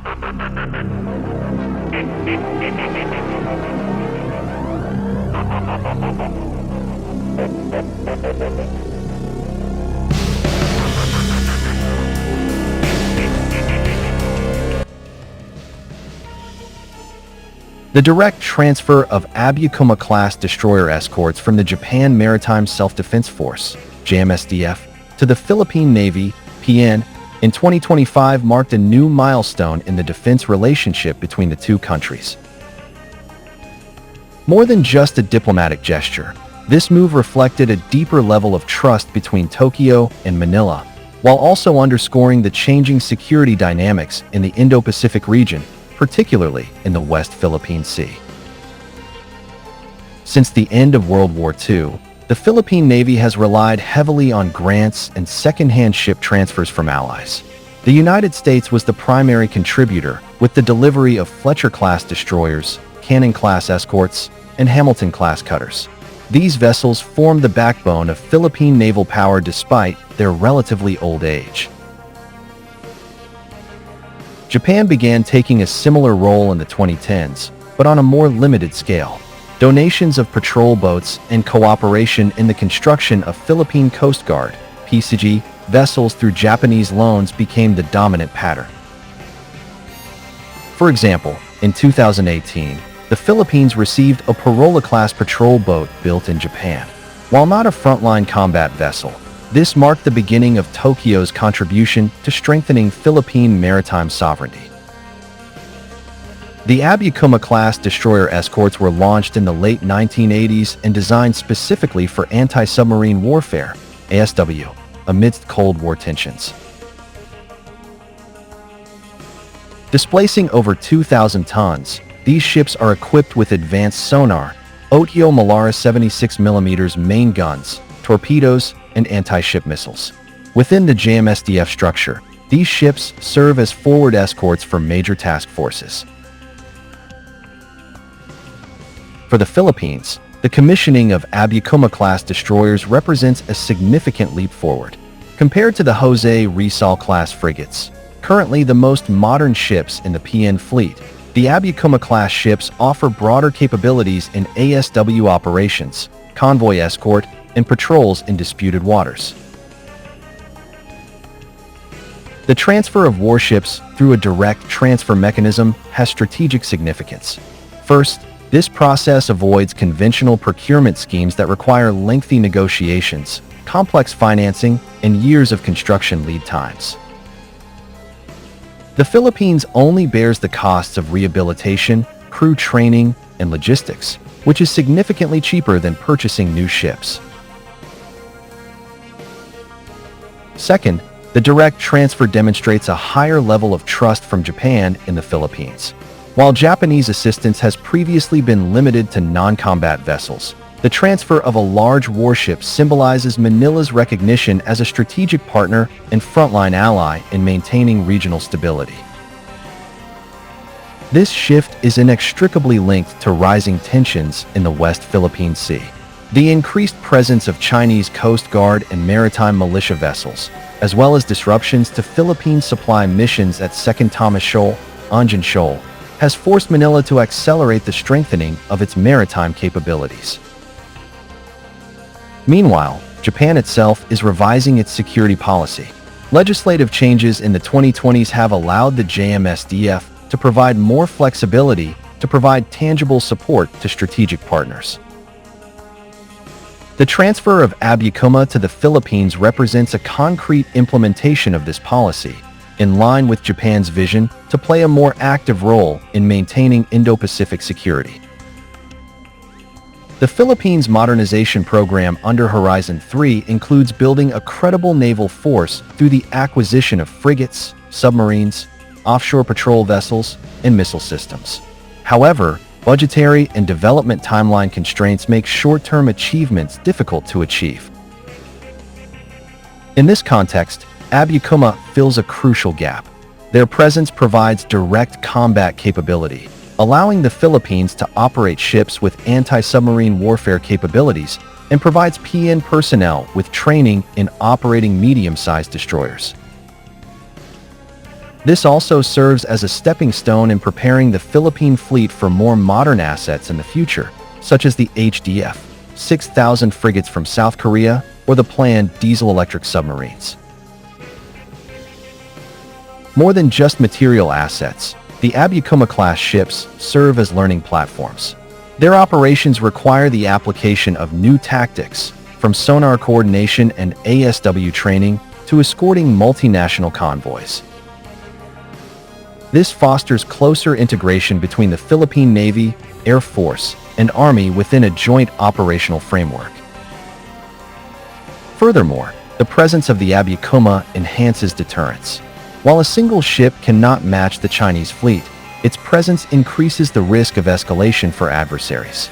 The direct transfer of Abukuma-class destroyer escorts from the Japan Maritime Self-Defense Force, JMSDF, to the Philippine Navy, PN, in 2025 marked a new milestone in the defense relationship between the two countries. More than just a diplomatic gesture, this move reflected a deeper level of trust between Tokyo and Manila, while also underscoring the changing security dynamics in the Indo-Pacific region, particularly in the West Philippine Sea. Since the end of World War II, the Philippine Navy has relied heavily on grants and second-hand ship transfers from allies. The United States was the primary contributor, with the delivery of Fletcher-class destroyers, Cannon-class escorts, and Hamilton-class cutters. These vessels formed the backbone of Philippine naval power despite their relatively old age. Japan began taking a similar role in the 2010s, but on a more limited scale. Donations of patrol boats and cooperation in the construction of Philippine Coast Guard (PCG) vessels through Japanese loans became the dominant pattern. For example, in 2018, the Philippines received a Parola-class patrol boat built in Japan. While not a frontline combat vessel, this marked the beginning of Tokyo's contribution to strengthening Philippine maritime sovereignty. The Abukuma-class destroyer escorts were launched in the late 1980s and designed specifically for anti-submarine warfare, ASW, amidst Cold War tensions. Displacing over 2,000 tons, these ships are equipped with advanced sonar, Otio Malara 76mm main guns, torpedoes, and anti-ship missiles. Within the JMSDF structure, these ships serve as forward escorts for major task forces. For the Philippines, the commissioning of Abukuma-class destroyers represents a significant leap forward. Compared to the Jose Rizal-class frigates, currently the most modern ships in the PN fleet, the Abukuma-class ships offer broader capabilities in ASW operations, convoy escort, and patrols in disputed waters. The transfer of warships through a direct transfer mechanism has strategic significance. First, this process avoids conventional procurement schemes that require lengthy negotiations, complex financing, and years of construction lead times. The Philippines only bears the costs of rehabilitation, crew training, and logistics, which is significantly cheaper than purchasing new ships. Second, the direct transfer demonstrates a higher level of trust from Japan in the Philippines. While Japanese assistance has previously been limited to non-combat vessels, the transfer of a large warship symbolizes Manila's recognition as a strategic partner and frontline ally in maintaining regional stability. This shift is inextricably linked to rising tensions in the West Philippine Sea. The increased presence of Chinese Coast Guard and maritime militia vessels, as well as disruptions to Philippine supply missions at Second Thomas Shoal, Anjan Shoal, has forced Manila to accelerate the strengthening of its maritime capabilities. Meanwhile, Japan itself is revising its security policy. Legislative changes in the 2020s have allowed the JMSDF to provide more flexibility to provide tangible support to strategic partners. The transfer of Abukuma to the Philippines represents a concrete implementation of this policy, in line with Japan's vision to play a more active role in maintaining Indo-Pacific security. The Philippines' modernization program under Horizon 3 includes building a credible naval force through the acquisition of frigates, submarines, offshore patrol vessels, and missile systems. However, budgetary and development timeline constraints make short-term achievements difficult to achieve. In this context, Abukuma fills a crucial gap. Their presence provides direct combat capability, allowing the Philippines to operate ships with anti-submarine warfare capabilities and provides PN personnel with training in operating medium-sized destroyers. This also serves as a stepping stone in preparing the Philippine fleet for more modern assets in the future, such as the HDF, 6,000 frigates from South Korea, or the planned diesel-electric submarines. More than just material assets, the Abukuma-class ships serve as learning platforms. Their operations require the application of new tactics, from sonar coordination and ASW training to escorting multinational convoys. This fosters closer integration between the Philippine Navy, Air Force, and Army within a joint operational framework. Furthermore, the presence of the Abukuma enhances deterrence. While a single ship cannot match the Chinese fleet, its presence increases the risk of escalation for adversaries.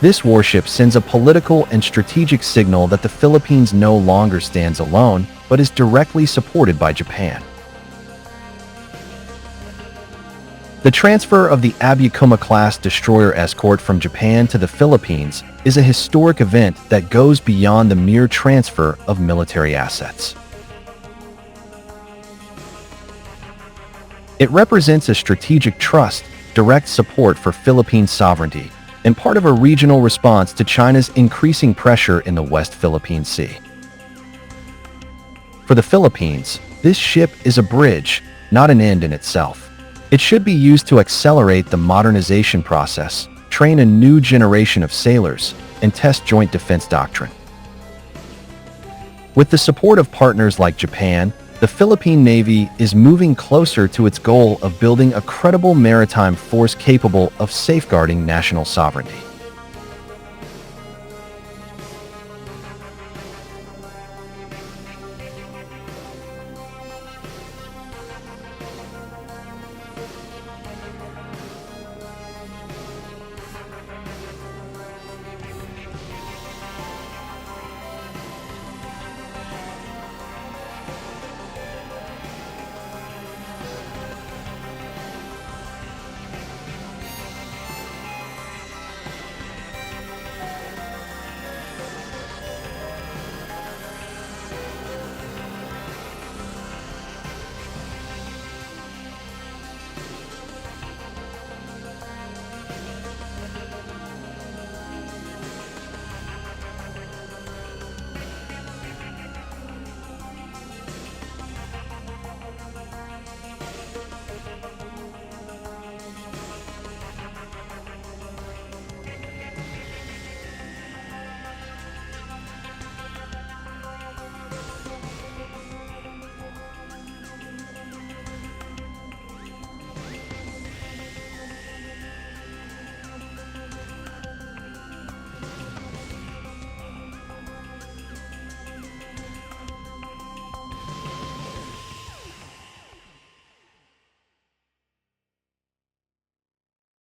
This warship sends a political and strategic signal that the Philippines no longer stands alone, but is directly supported by Japan. The transfer of the Abukuma-class destroyer escort from Japan to the Philippines is a historic event that goes beyond the mere transfer of military assets. It represents a strategic trust, direct support for Philippine sovereignty, and part of a regional response to China's increasing pressure in the West Philippine Sea. For the Philippines, this ship is a bridge, not an end in itself. It should be used to accelerate the modernization process, train a new generation of sailors, and test joint defense doctrine. With the support of partners like Japan, the Philippine Navy is moving closer to its goal of building a credible maritime force capable of safeguarding national sovereignty.